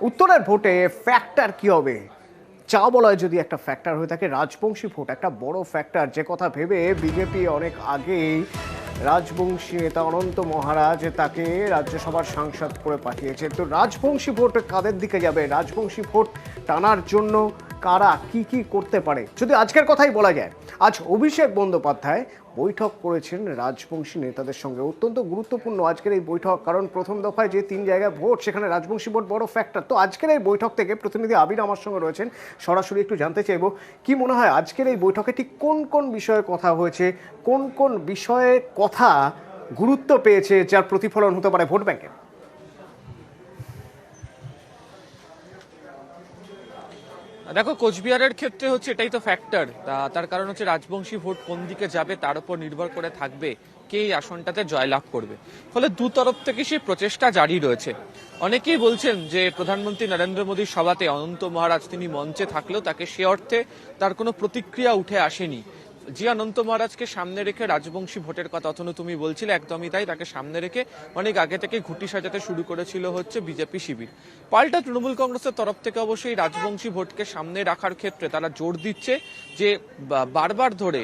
উত্তরের ভোটে ফ্যাক্টর কি হবে? চা বলয় যদি একটা ফ্যাক্টর হয়ে থাকে, রাজবংশী ভোট একটা বড় ফ্যাক্টর, যে কথা ভেবে বিজেপি অনেক আগেই রাজবংশী নেতা অনন্ত মহারাজ তাকে রাজ্যসভার সাংসদ করে পাঠিয়েছে। তো রাজবংশী ভোট কাদের দিকে যাবে? রাজবংশী ভোট টানার জন্য কারা কি কি করতে পারে, যদি আজকের কথাই বলা যায়। আজ অভিষেক বন্দ্যোপাধ্যায় বৈঠক করেছেন রাজবংশী নেতাদের সঙ্গে। অত্যন্ত গুরুত্বপূর্ণ আজকের এই বৈঠক, কারণ প্রথম দফায় যে 3 জায়গায় ভোট, সেখানে রাজবংশী ভোট বড় ফ্যাক্টর। তো আজকের এই বৈঠক থেকে প্রতিনিধি আবির আমার সঙ্গে রয়েছেন, সরাসরি একটু জানতে চাইবো কি মনে হয় আজকের এই বৈঠকে ঠিক কোন কোন বিষয়ে কথা হয়েছে, কোন কোন বিষয়ে কথা গুরুত্ব পেয়েছে, যার প্রতিফলন হতে পারে ভোট ব্যাংকে। দেখো, কোচবিহারের ক্ষেত্রে হচ্ছে এটাই তো ফ্যাক্টর। তার কারণ হচ্ছে রাজবংশী ভোট কোন দিকে যাবে তার উপর নির্ভর করে থাকবে কে এই আসনটাতে জয়লাভ করবে। ফলে দু তরফ থেকে সেই প্রচেষ্টা জারি রয়েছে। অনেকেই বলছেন যে প্রধানমন্ত্রী নরেন্দ্র মোদীর সভাতে অনন্ত মহারাজ তিনি মঞ্চে থাকলেও তাকে সে অর্থে তার কোনো প্রতিক্রিয়া উঠে আসেনি। জি অনন্ত মহারাজকে সামনে রেখে রাজবংশী ভোটের কথা অথবা তুমি বলছিলে, একদমই তাই। তাকে সামনে রেখে অনেক আগে থেকে ঘুঁটি সাজাতে শুরু করেছিল হচ্ছে বিজেপি শিবির। পাল্টা তৃণমূল কংগ্রেসের তরফ থেকে অবশ্যই রাজবংশী ভোটকে সামনে রাখার ক্ষেত্রে তারা জোর দিচ্ছে যে বারবার ধরে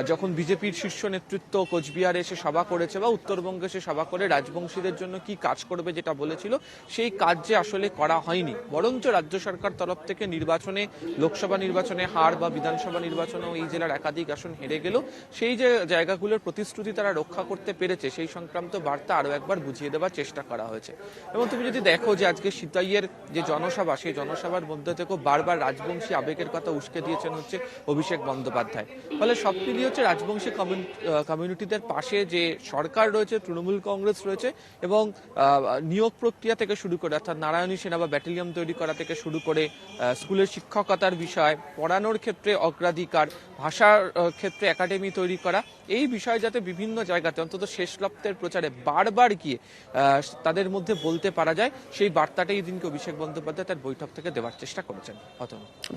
যখন বিজেপির শীর্ষ নেতৃত্ব কোচবিহারে এসে সভা করেছে বা উত্তরবঙ্গে এসে সভা করে রাজবংশীদের জন্য কি কাজ করবে যেটা বলেছিল, সেই কাজ যে আসলে করা হয়নি। বরঞ্চ রাজ্য সরকার তরফ থেকে নির্বাচনে, লোকসভা নির্বাচনে হার বা বিধানসভা নির্বাচনেও এই জেলার একাধিক আসন হেরে গেল, সেই যে জায়গাগুলোর প্রতিশ্রুতি তারা রক্ষা করতে পেরেছে সেই সংক্রান্ত বার্তা আরো একবার বুঝিয়ে দেওয়ার চেষ্টা করা হয়েছে। এবং তুমি যদি দেখো যে আজকে সিতাইয়ের যে জনসভা, সেই জনসভার মধ্যে থেকেও বারবার রাজবংশী আবেগের কথা উস্কে দিয়েছেন হচ্ছে অভিষেক বন্দ্যোপাধ্যায়। ফলে সব মিলিয়ে হচ্ছে রাজবংশী কমিউনিটিদের পাশে যে সরকার রয়েছে, তৃণমূল কংগ্রেস রয়েছে, এবং নিয়োগ প্রক্রিয়া থেকে শুরু করে অর্থাৎ নারায়ণী সেনা বা ব্যাটালিয়ন তৈরি করা থেকে শুরু করে স্কুলের শিক্ষকতার বিষয়, পড়ানোর ক্ষেত্রে অগ্রাধিকার, ভাষার ক্ষেত্রে একাডেমি তৈরি করা, এই বিষয় যাতে বিভিন্ন জায়গাতে অন্তত শেষ লপ্তের প্রচারে বারবার গিয়ে তাদের মধ্যে বলতে পারা যায়, সেই বার্তাটাই দিনকে অভিষেক বন্দ্যোপাধ্যায় তার বৈঠক থেকে দেওয়ার চেষ্টা করেছেন।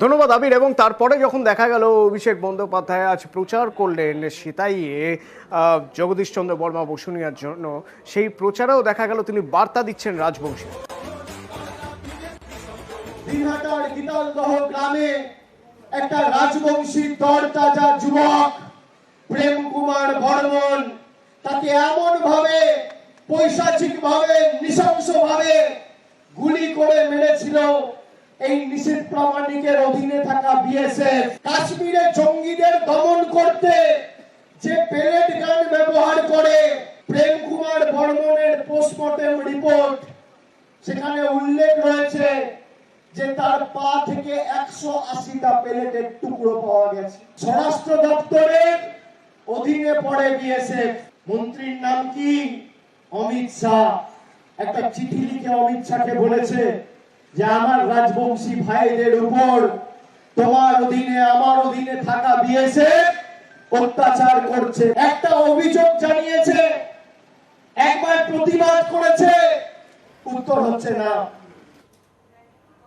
ধন্যবাদ আবির। এবং তারপরে যখন দেখা গেল অভিষেক বন্দ্যোপাধ্যায় আজ প্রচার করলেন সিতাইয়ে জগদীশ চন্দ্র বর্মা বসুনিয়ার জন্য, সেই প্রচারেও দেখা গেল তিনি বার্তা দিচ্ছেন রাজবংশী। দিনহাটার গীতালদহ গ্রামে একটা রাজবংশী তরতাজা যুবক প্রেম কুমার বর্মন, তাকে এমন ভাবে পৈশাচিক ভাবে নৃশংস ভাবে গুলি করে মেরেছিল এই নিশীথ প্রামাণিকের অধীনে থাকা বিএসএফ। কাশ্মীরে জঙ্গিদের দমন করতে যে পেলেট গান ব্যবহার করে, প্রেম কুমার বর্মনের পোস্টমর্টেম রিপোর্ট, সেখানে উল্লেখ রয়েছে যে তার পা থেকে 180টা পেলেটের টুকরো পাওয়া গেছে। স্বরাষ্ট্র দপ্তরের অধীনে পড়ে বিএসএফ। মন্ত্রীর নাম কি? অমিত শাহ। একটা চিঠি লিখে অমিত শাহকে বলেছে যে আমার রাজবংশী ভাইদের উপর তোমার অধীনে আমার অধীনে থাকা বিএসএফ অত্যাচার করছে। একটা অভিযোগ জানিয়েছে, একবার প্রতিবাদ করেছে, উত্তর হচ্ছে না।